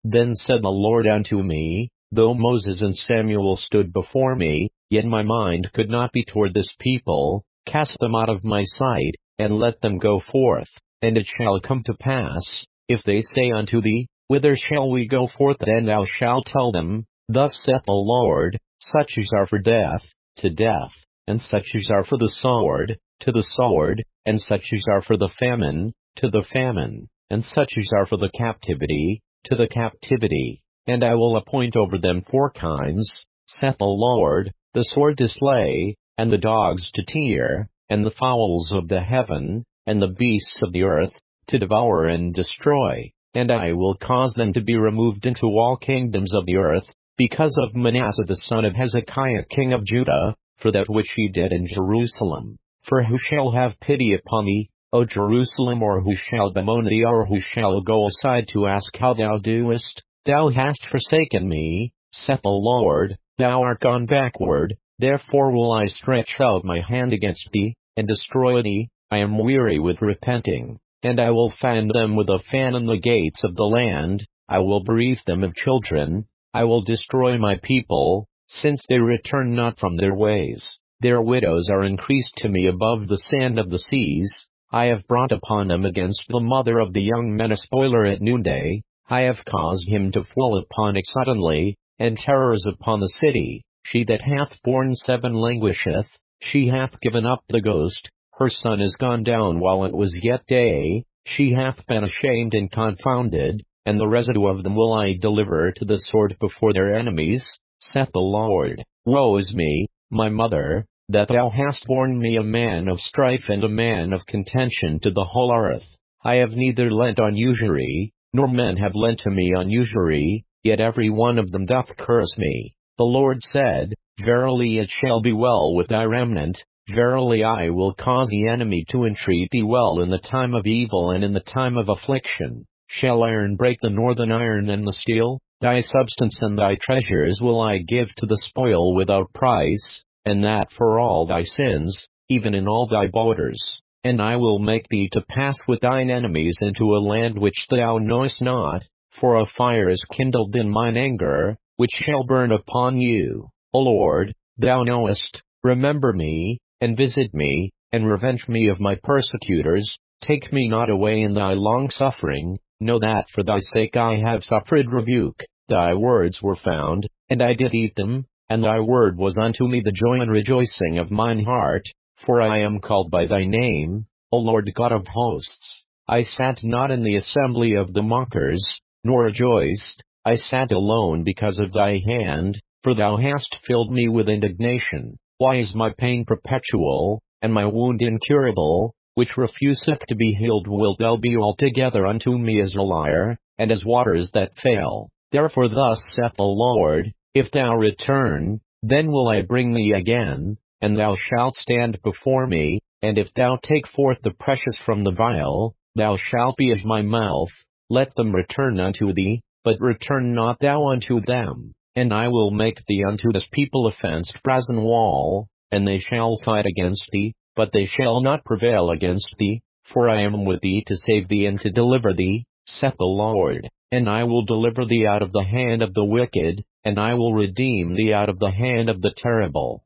Then said the Lord unto me, Though Moses and Samuel stood before me, yet my mind could not be toward this people. Cast them out of my sight, and let them go forth. And it shall come to pass, if they say unto thee, Whither shall we go forth? Then thou shalt tell them, Thus saith the Lord, Such as are for death, to death, and such as are for the sword, to the sword, and such as are for the famine, to the famine, and such as are for the captivity, to the captivity. And I will appoint over them 4 kinds, saith the Lord, the sword to slay, and the dogs to tear, and the fowls of the heaven, and the beasts of the earth, to devour and destroy. And I will cause them to be removed into all kingdoms of the earth, because of Manasseh the son of Hezekiah king of Judah, for that which he did in Jerusalem. For who shall have pity upon thee, O Jerusalem? Or who shall bemoan thee? Or who shall go aside to ask how thou doest? Thou hast forsaken me, saith the Lord, thou art gone backward. Therefore will I stretch out my hand against thee, and destroy thee. I am weary with repenting. And I will fan them with a fan in the gates of the land. I will bereave them of children. I will destroy my people, since they return not from their ways. Their widows are increased to me above the sand of the seas. I have brought upon them against the mother of the young men a spoiler at noonday. I have caused him to fall upon it suddenly, and terrors upon the city. She that hath borne 7 languisheth, she hath given up the ghost. Her son is gone down while it was yet day. She hath been ashamed and confounded, and the residue of them will I deliver to the sword before their enemies, saith the Lord. Woe is me, my mother, that thou hast borne me a man of strife and a man of contention to the whole earth. I have neither lent on usury, nor men have lent to me on usury, yet every one of them doth curse me. The Lord said, Verily it shall be well with thy remnant. Verily I will cause the enemy to entreat thee well in the time of evil and in the time of affliction. Shall iron break the northern iron and the steel? Thy substance and thy treasures will I give to the spoil without price, and that for all thy sins, even in all thy borders. And I will make thee to pass with thine enemies into a land which thou knowest not, for a fire is kindled in mine anger, which shall burn upon you. O Lord, thou knowest, remember me, and visit me, and revenge me of my persecutors. Take me not away in thy long-suffering. Know that for thy sake I have suffered rebuke. Thy words were found, and I did eat them, and thy word was unto me the joy and rejoicing of mine heart. For I am called by thy name, O Lord God of hosts. I sat not in the assembly of the mockers, nor rejoiced. I sat alone because of thy hand, for thou hast filled me with indignation. Why is my pain perpetual, and my wound incurable, which refuseth to be healed? Wilt thou be altogether unto me as a liar, and as waters that fail? Therefore thus saith the Lord, If thou return, then will I bring thee again, and thou shalt stand before me, and if thou take forth the precious from the vial, thou shalt be as my mouth. Let them return unto thee, but return not thou unto them. And I will make thee unto this people a fenced brazen wall, and they shall fight against thee, but they shall not prevail against thee, for I am with thee to save thee and to deliver thee, saith the Lord. And I will deliver thee out of the hand of the wicked, and I will redeem thee out of the hand of the terrible.